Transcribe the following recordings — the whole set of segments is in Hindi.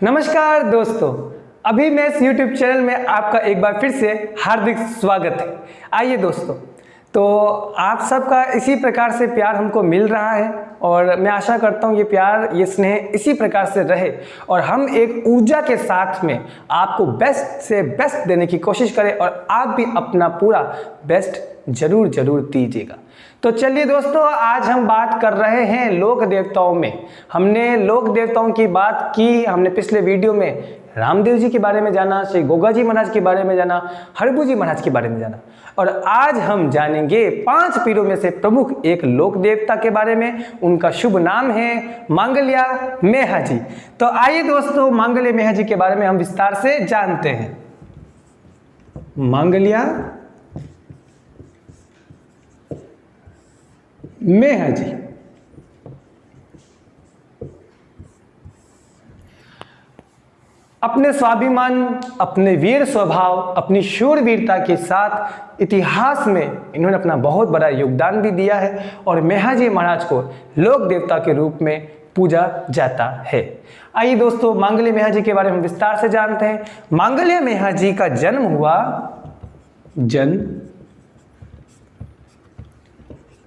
नमस्कार दोस्तों, अभी मैं इस YouTube चैनल में आपका एक बार फिर से हार्दिक स्वागत है। आइए दोस्तों, तो आप सबका इसी प्रकार से प्यार हमको मिल रहा है और मैं आशा करता हूँ ये प्यार, ये स्नेह इसी प्रकार से रहे और हम एक ऊर्जा के साथ में आपको बेस्ट से बेस्ट देने की कोशिश करें और आप भी अपना पूरा बेस्ट जरूर दीजिएगा। तो चलिए दोस्तों, आज हम बात कर रहे हैं लोक देवताओं में। हमने लोक देवताओं की बात की, हमने पिछले वीडियो में रामदेव जी के बारे में जाना, श्री गोगा जी महाराज के बारे में जाना, हरबू जी महाराज के बारे में जाना और आज हम जानेंगे 5 पीरों में से प्रमुख एक लोक देवता के बारे में। उनका शुभ नाम है मांगल्या मेहा जी। तो आइए दोस्तों, मांगल्या मेहा जी के बारे में हम विस्तार से जानते हैं। मांगल्या मेहा जी अपने स्वाभिमान, अपने वीर स्वभाव, अपनी शूरवीरता के साथ इतिहास में इन्होंने अपना बहुत बड़ा योगदान भी दिया है और मेहा जी महाराज को लोक देवता के रूप में पूजा जाता है। आइए दोस्तों, मांगल्या मेहा जी के बारे में विस्तार से जानते हैं। मांगल्या मेहा जी का जन्म हुआ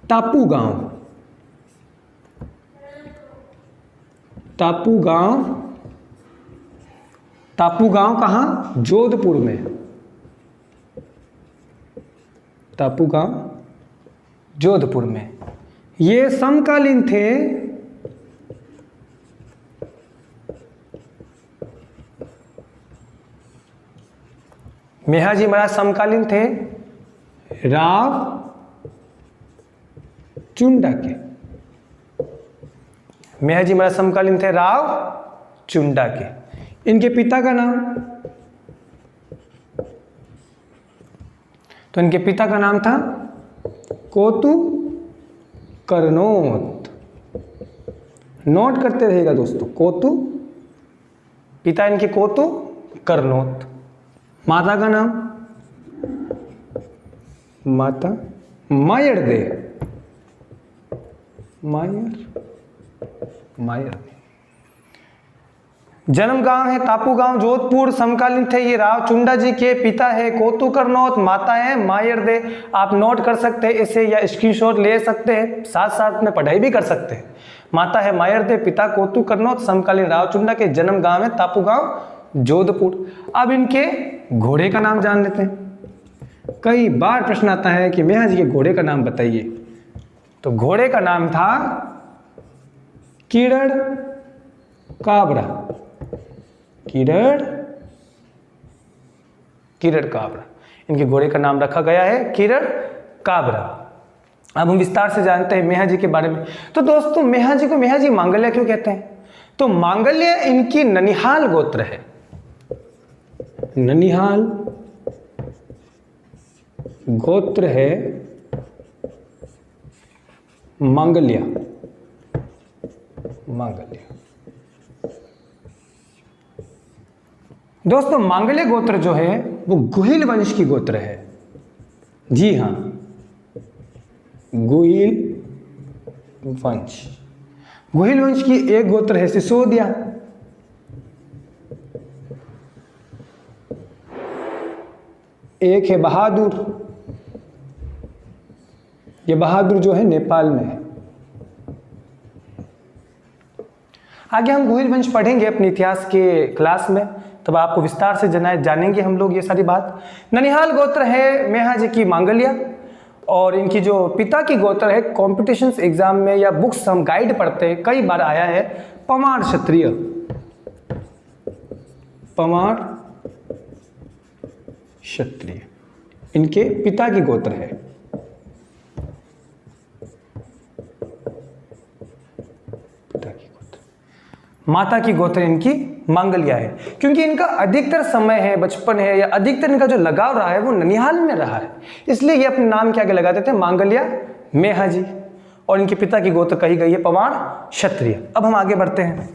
टापू गांव कहाँ? जोधपुर में। टापू गांव जोधपुर में। ये समकालीन थे मेहा जी महाराज, समकालीन थे राव चुंडा के। मेहा जी महाराज समकालीन थे राव चुंडा के। इनके पिता का नाम, तो इनके पिता का नाम था कोतु करनोत। नोट करते रहिएगा दोस्तों, कोतु, पिता इनके कोतु करनोत। माता का नाम माता मायर दे। जन्म गांव है टापू गांव जोधपुर। समकालीन थे ये राव चुंडा जी के। पिता है कोतु करनोत, माता है मायर दे। आप नोट कर सकते हैं इसे या स्क्रीनशॉट ले सकते हैं, साथ साथ में पढ़ाई भी कर सकते हैं। माता है मायर दे, पिता कोतु करनोत, समकालीन राव चुंडा के। जन्म गांव है टापू गांव जोधपुर। अब इनके घोड़े का नाम जान लेते हैं। कई बार प्रश्न आता है कि मेहा जी के घोड़े का नाम बताइए, तो घोड़े का नाम था किरण काबरा। किरण काबरा इनके घोड़े का नाम रखा गया है, किरण काबरा। अब हम विस्तार से जानते हैं मेहा जी के बारे में। तो दोस्तों, मेहा जी को मेहा जी मांगल्या क्यों कहते हैं? तो मांगल्या इनकी ननिहाल गोत्र है। ननिहाल गोत्र है मांगल्या। दोस्तों, मांगल्या गोत्र जो है वो गुहिल वंश की गोत्र है। जी हाँ, गुहिल वंश। गुहिल वंश की एक गोत्र है सिसोदिया। एक है बहादुर। ये बहादुर जो है नेपाल में है। आगे हम गुहिल वंश पढ़ेंगे अपने इतिहास के क्लास में, तब आपको विस्तार से जानेंगे हम लोग ये सारी बात। ननिहाल गोत्र है मेहा जी की मांगल्या और इनकी जो पिता की गोत्र है, कॉम्पिटिशन्स एग्जाम में या बुक्स हम गाइड पढ़ते हैं कई बार आया है, पवार क्षत्रिय। पवार क्षत्रिय इनके पिता की गोत्र है। पिता की गोत्र, माता की गोत्र इनकी मांगल्या है। क्योंकि इनका अधिकतर समय है, बचपन है या अधिकतर इनका जो लगाव रहा है वो ननिहाल में रहा है, इसलिए ये अपने नाम के आगे लगा देते हैं मांगल्या मेहा जी। और इनके पिता की गोत्र कही गई है पवार क्षत्रिय। अब हम आगे बढ़ते हैं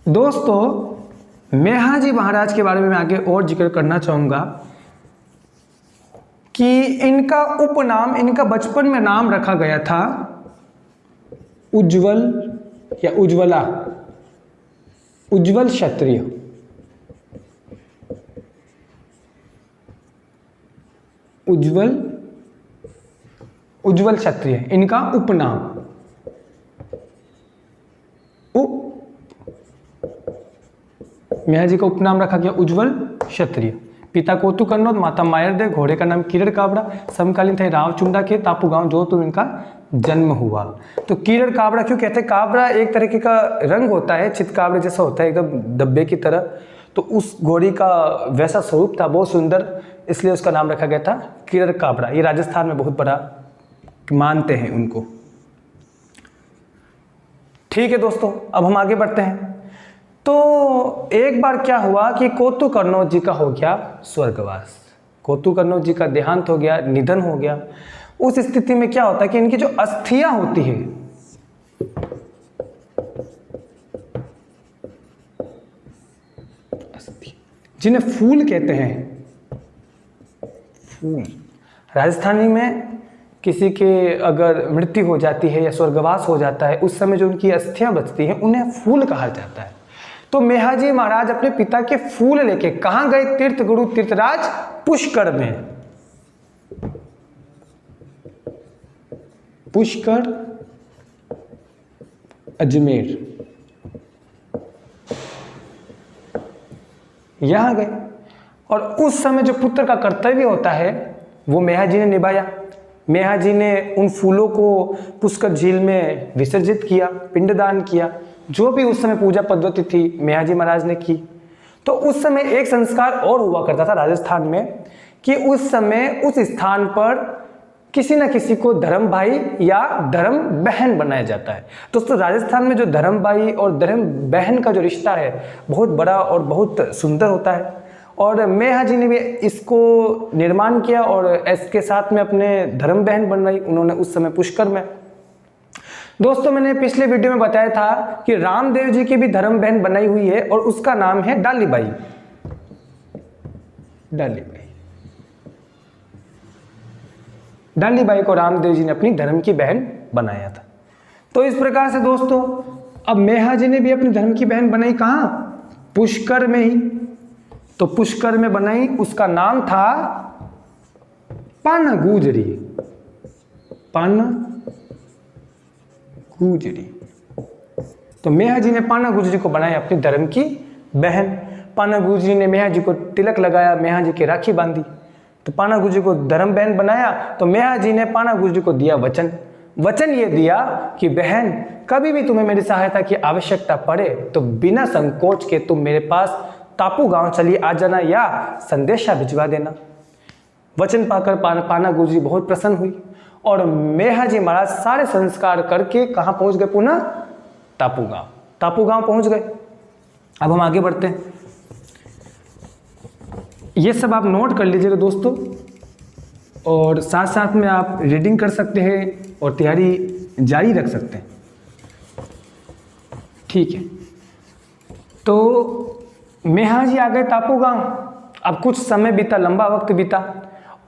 दोस्तों। मेहा जी महाराज के बारे में मैं आगे और जिक्र करना चाहूंगा कि इनका उपनाम, इनका बचपन में नाम रखा गया था उज्जवल या उज्ज्वला, उज्ज्वल क्षत्रिय, उज्ज्वल क्षत्रिय इनका उपनाम। मेहा जी का उपनाम रखा गया उज्ज्वल क्षत्रिय। पिता कोतु कन्नौज, माता मायरदेव, घोड़े का नाम कीरड़ काबरा, समकालीन थे रावचुंडा के, तापू गांव जोधपुर इनका जन्म हुआ। तो कीरड़ काबरा क्यों कहते हैं? काबरा एक तरीके का रंग होता है, चित काबरे जैसा होता है, एकदम डब्बे की तरह। तो उस घोड़ी का वैसा स्वरूप था, बहुत सुंदर, इसलिए उसका नाम रखा गया था कीरड़ काबरा। ये राजस्थान में बहुत बड़ा मानते हैं उनको। ठीक है दोस्तों, अब हम आगे बढ़ते हैं। तो एक बार क्या हुआ कि कोतु कन्नौज जी का हो गया स्वर्गवास, कोतु कन्नौज जी का देहांत हो गया, निधन हो गया। उस स्थिति में क्या होता है कि इनकी जो अस्थियां होती है, जिन्हें फूल कहते हैं, फूल, राजस्थानी में किसी के अगर मृत्यु हो जाती है या स्वर्गवास हो जाता है, उस समय जो उनकी अस्थियां बचती हैं उन्हें फूल कहा जाता है। तो मेहाजी महाराज अपने पिता के फूल लेके कहां गए? तीर्थ गुरु तीर्थराज पुष्कर में। पुष्कर, अजमेर, यहां गए। और उस समय जो पुत्र का कर्तव्य होता है वो मेहाजी ने निभाया। मेहाजी ने उन फूलों को पुष्कर झील में विसर्जित किया, पिंडदान किया, जो भी उस समय पूजा पद्धति थी मेहाजी महाराज ने की। तो उस समय एक संस्कार और हुआ करता था राजस्थान में कि उस समय उस स्थान पर किसी न किसी को धर्म भाई या धर्म बहन बनाया जाता है। दोस्तों राजस्थान में जो धर्म भाई और धर्म बहन का जो रिश्ता है बहुत बड़ा और बहुत सुंदर होता है। और मेहाजी ने भी इसको निर्माण किया और इसके साथ में अपने धर्म बहन बनवाई उन्होंने उस समय पुष्कर में। दोस्तों मैंने पिछले वीडियो में बताया था कि रामदेव जी की भी धर्म बहन बनाई हुई है और उसका नाम है डालीबाई। डालीबाई को रामदेव जी ने अपनी धर्म की बहन बनाया था। तो इस प्रकार से दोस्तों अब मेहाजी ने भी अपनी धर्म की बहन बनाई कहां? पुष्कर में ही। तो पुष्कर में बनाई, उसका नाम था पाना गुजरी। पाना गुजरी। तो मेहाजी ने पाना गुजरी को बनाया अपनी धर्म की बहन। पाना गुजरी ने मेहाजी को तिलक लगाया, मेहाजी की राखी बांधी। तो पाना गुजरी को धर्म बहन बनाया। तो मेहाजी ने पाना गुजरी को दिया वचन। वचन ये दिया कि बहन कभी भी तुम्हें मेरी सहायता की आवश्यकता पड़े तो बिना संकोच के तुम मेरे पास तापू गांव चलिए आ जाना या संदेशा भिजवा देना। वचन पाकर पाना गुजरी बहुत प्रसन्न हुई और मेहाजी महाराज सारे संस्कार करके कहां पहुंच गए? पुनः तापू गांव। तापू गांव पहुंच गए। अब हम आगे बढ़ते हैं। ये सब आप नोट कर लीजिएगा दोस्तों और साथ साथ में आप रीडिंग कर सकते हैं और तैयारी जारी रख सकते हैं। ठीक है, तो मेहाजी आ गए तापू गांव। अब कुछ समय बीता, लंबा वक्त बीता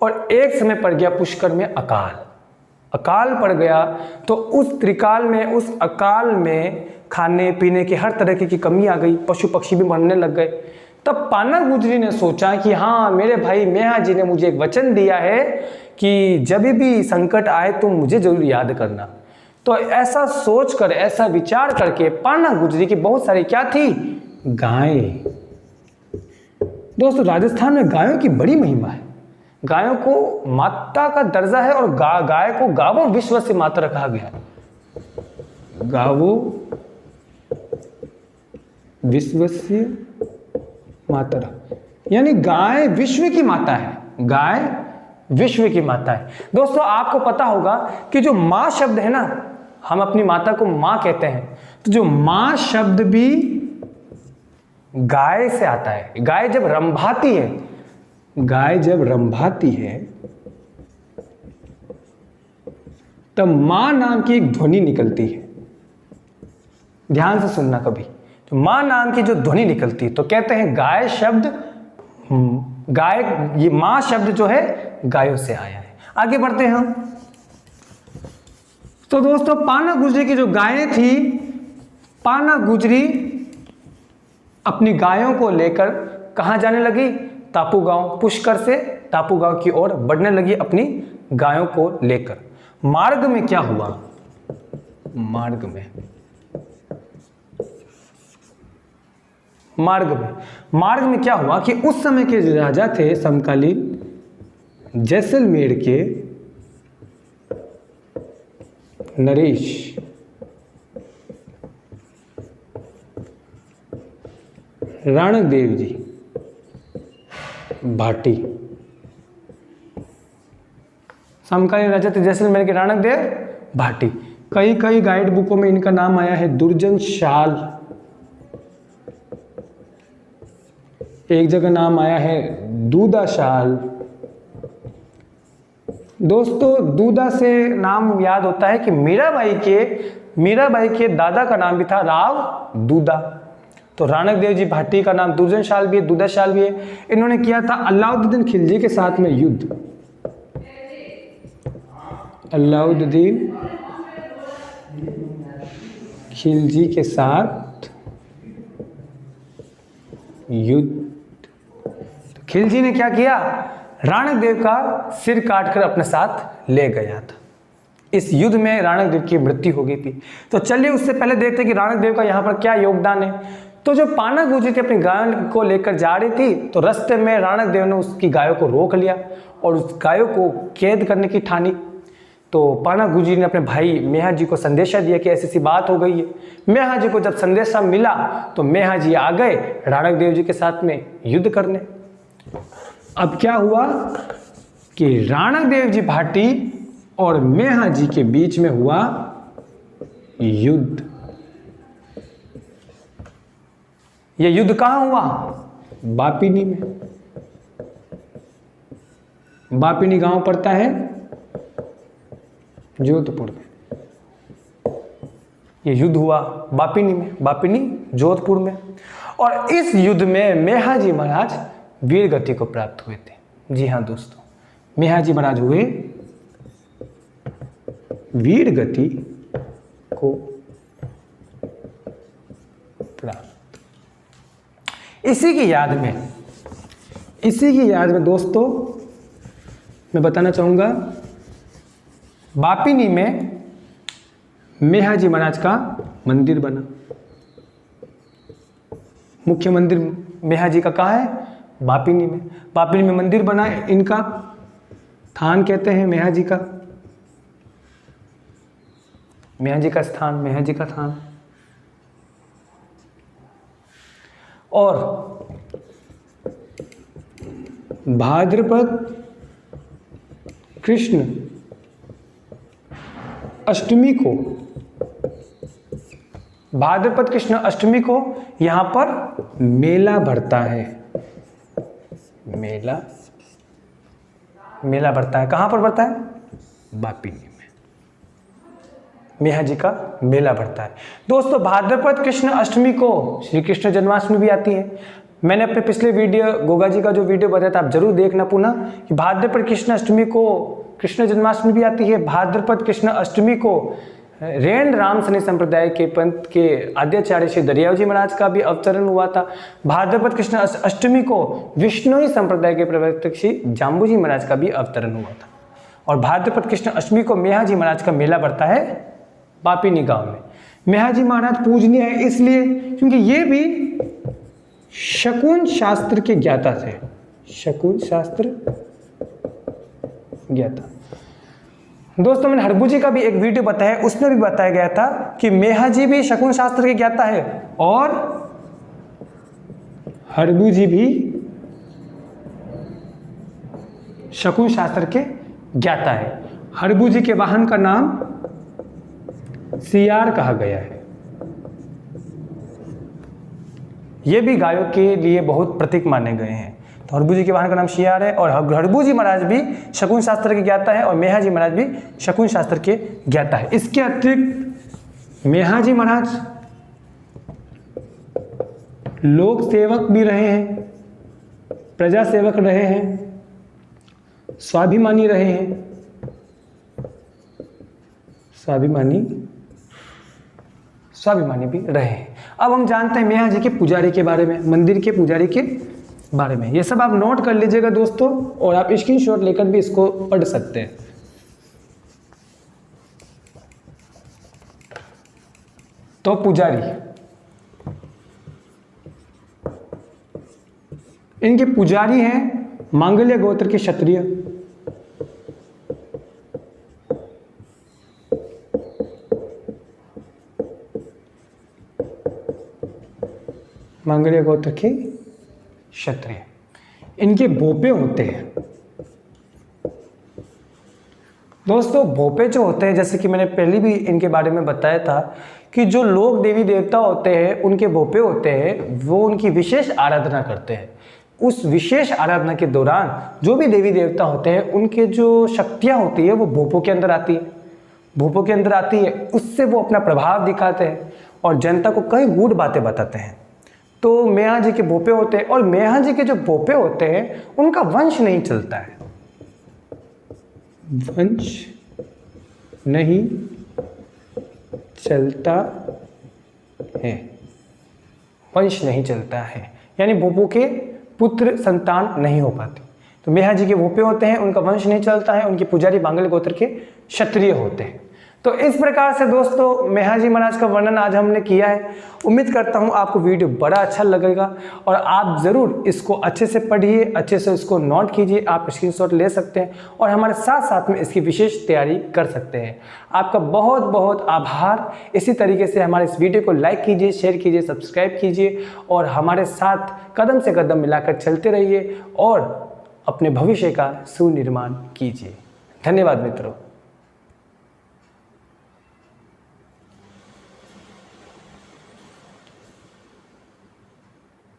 और एक समय पड़ गया पुष्कर में अकाल पड़ गया। तो उस त्रिकाल में, उस अकाल में खाने पीने की हर तरह की कमी आ गई, पशु पक्षी भी मरने लग गए। तब पाना गुजरी ने सोचा कि हाँ मेरे भाई मेहाजी ने मुझे एक वचन दिया है कि जब भी संकट आए तुम मुझे जरूर याद करना। तो ऐसा सोचकर, ऐसा विचार करके पाना गुजरी की बहुत सारी क्या थी? गायें। दोस्तों राजस्थान में गायों की बड़ी महिमा है। गायों को माता का दर्जा है और गाय को गावो विश्व से माता रखा गया है। गावो विश्व से माता, यानी गाय विश्व की माता है। गाय विश्व की माता है। दोस्तों आपको पता होगा कि जो मां शब्द है ना, हम अपनी माता को मां कहते हैं, तो जो मां शब्द भी गाय से आता है। गाय जब रंभाती है, गाय जब रंभाती है तब मां नाम की एक ध्वनि निकलती है। ध्यान से सुनना कभी, तो मां नाम की जो ध्वनि निकलती है तो कहते हैं गाय शब्द, गाय, ये मां शब्द जो है गायों से आया है। आगे बढ़ते हैं हम। तो दोस्तों पाना गुजरी की जो गायें थी पाना गुजरी अपनी गायों को लेकर कहाँ जाने लगी? टापू गांव। पुष्कर से टापू गांव की ओर बढ़ने लगी अपनी गायों को लेकर। मार्ग में क्या हुआ? मार्ग में क्या हुआ कि उस समय के जो राजा थे समकालीन जैसलमेर के नरेश राणक देव जी भाटी, समकालीन राजा थे जैसलमेर के राणक देव भाटी। कई गाइड बुकों में इनका नाम आया है दुर्जन शाल, एक जगह नाम आया है दूदा शाल। दोस्तों दूदा से नाम याद होता है कि मीराबाई के दादा का नाम भी था राव दूदा। तो राणक देव जी भाटी का नाम दुर्जन शाल भी है, दूदा शाल भी है। इन्होंने किया था अलाउद्दीन खिलजी के साथ में युद्ध। अलाउद्दीन खिलजी के साथ युद्ध। तो खिलजी ने क्या किया? राणक देव का सिर काटकर अपने साथ ले गया था। इस युद्ध में राणक देव की मृत्यु हो गई थी। तो चलिए उससे पहले देखते हैं कि राणक देव का यहाँ पर क्या योगदान है। तो जो पाना गुजरी थी अपनी गायों को लेकर जा रही थी, तो रास्ते में राणक देव ने उसकी गायों को रोक लिया और उस गायों को कैद करने की ठानी। तो पाना गुजरी ने अपने भाई मेहा जी को संदेशा दिया कि ऐसी सी बात हो गई है। मेहा जी को जब संदेशा मिला तो मेहा जी आ गए राणक देव जी के साथ में युद्ध करने। अब क्या हुआ कि राणक देव जी भाटी और मेहा जी के बीच में हुआ युद्ध। यह युद्ध कहां हुआ? बापिनी में। बापिनी गांव पड़ता है जोधपुर में। यह युद्ध हुआ बापिनी में, बापिनी जोधपुर में। और इस युद्ध में मेहा जी महाराज वीर गति को प्राप्त हुए थे। जी हाँ दोस्तों, मेहा जी महाराज हुए वीर गति को प्राप्त। इसी की याद में दोस्तों मैं बताना चाहूंगा, बापिनी में मेहा जी महाराज का मंदिर बना। मुख्य मंदिर मेहा जी का कहाँ है? बापिनी में। बापिनी में मंदिर बना, इनका थान कहते हैं मेहा जी का। मेहा जी का स्थान, मेहा जी का थान। और भाद्रपद कृष्ण अष्टमी को, भाद्रपद कृष्ण अष्टमी को यहां पर मेला भरता है। मेला भरता है। कहां पर भरता है? बापिनी में मेहा जी का मेला भरता है। दोस्तों भाद्रपद कृष्ण अष्टमी को श्री कृष्ण जन्माष्टमी भी आती है। मैंने अपने पिछले वीडियो गोगा जी का जो वीडियो बताया था, आप जरूर देखना पुनः, कि भाद्रपद कृष्ण अष्टमी को कृष्ण जन्माष्टमी भी आती है। भाद्रपद कृष्ण अष्टमी को रेण राम सनी संप्रदाय के पंथ के आद्याचार्य श्री दरियाव जी महाराज का भी अवतरण हुआ था। भाद्रपद कृष्ण अष्टमी को विष्णुई संप्रदाय के प्रवर्तक श्री जाम्बू जी महाराज का भी अवतरण हुआ था। और भाद्रपद कृष्ण अष्टमी को मेहा जी महाराज का मेला बढ़ता है बापिनी गांव में। मेहा जी महाराज पूजनीय है इसलिए क्योंकि ये भी शकुन शास्त्र के ज्ञाता थे। शकुन शास्त्र ज्ञाता। दोस्तों मैंने हरबू जी का भी एक वीडियो बताया, उसमें भी बताया गया था कि मेहा जी भी शकुन शास्त्र के ज्ञाता है और हरबू जी भी शकुन शास्त्र के ज्ञाता है। हरबू जी के वाहन का नाम सियार कहा गया है। ये भी गायों के लिए बहुत प्रतीक माने गए हैं। तो हरबू जी के वाहन का नाम सियार है और हरबू जी महाराज भी शकुन शास्त्र के ज्ञाता है और मेहा जी महाराज भी शकुन शास्त्र के ज्ञाता है। इसके अतिरिक्त मेहा जी महाराज लोक सेवक भी रहे हैं, प्रजा सेवक रहे हैं, स्वाभिमानी रहे हैं। स्वाभिमानी स्वाभिमानी भी रहे हैं। अब हम जानते हैं मेहा जी के पुजारी के बारे में, मंदिर के पुजारी के बारे में। ये सब आप नोट कर लीजिएगा दोस्तों, और आप स्क्रीनशॉट लेकर भी इसको पढ़ सकते हैं। तो पुजारी, इनके पुजारी हैं मांगल्य गोत्र के क्षत्रिय। मांगल्य गोत्र के क्षत्रिय, इनके भोपे होते हैं। दोस्तों भोपे जो होते हैं, जैसे कि मैंने पहले भी इनके बारे में बताया था कि जो लोग देवी देवता होते हैं उनके भोपे होते हैं, वो उनकी विशेष आराधना करते हैं। उस विशेष आराधना के दौरान जो भी देवी देवता होते हैं उनके जो शक्तियाँ होती है वो भोपों के अंदर आती है, भोपों के अंदर आती है। उससे वो अपना प्रभाव दिखाते हैं और जनता को कई गूढ़ बातें बताते हैं। तो मेहा जी के भोपे होते हैं, और मेहा जी के जो भोपे होते हैं उनका वंश नहीं चलता है, वंश नहीं चलता है, वंश नहीं चलता है, यानी भोपों के पुत्र संतान नहीं हो पाते। तो मेहा जी के भोपे होते हैं, उनका वंश नहीं चलता है, उनके पुजारी मांगल्य गोत्र के क्षत्रिय होते हैं। तो इस प्रकार से दोस्तों मेहा जी महाराज का वर्णन आज हमने किया है। उम्मीद करता हूँ आपको वीडियो बड़ा अच्छा लगेगा, और आप ज़रूर इसको अच्छे से पढ़िए, अच्छे से इसको नोट कीजिए। आप स्क्रीनशॉट ले सकते हैं और हमारे साथ साथ में इसकी विशेष तैयारी कर सकते हैं। आपका बहुत बहुत आभार। इसी तरीके से हमारे इस वीडियो को लाइक कीजिए, शेयर कीजिए, सब्सक्राइब कीजिए, और हमारे साथ कदम से कदम मिलाकर चलते रहिए और अपने भविष्य का सुनिर्माण कीजिए। धन्यवाद मित्रों।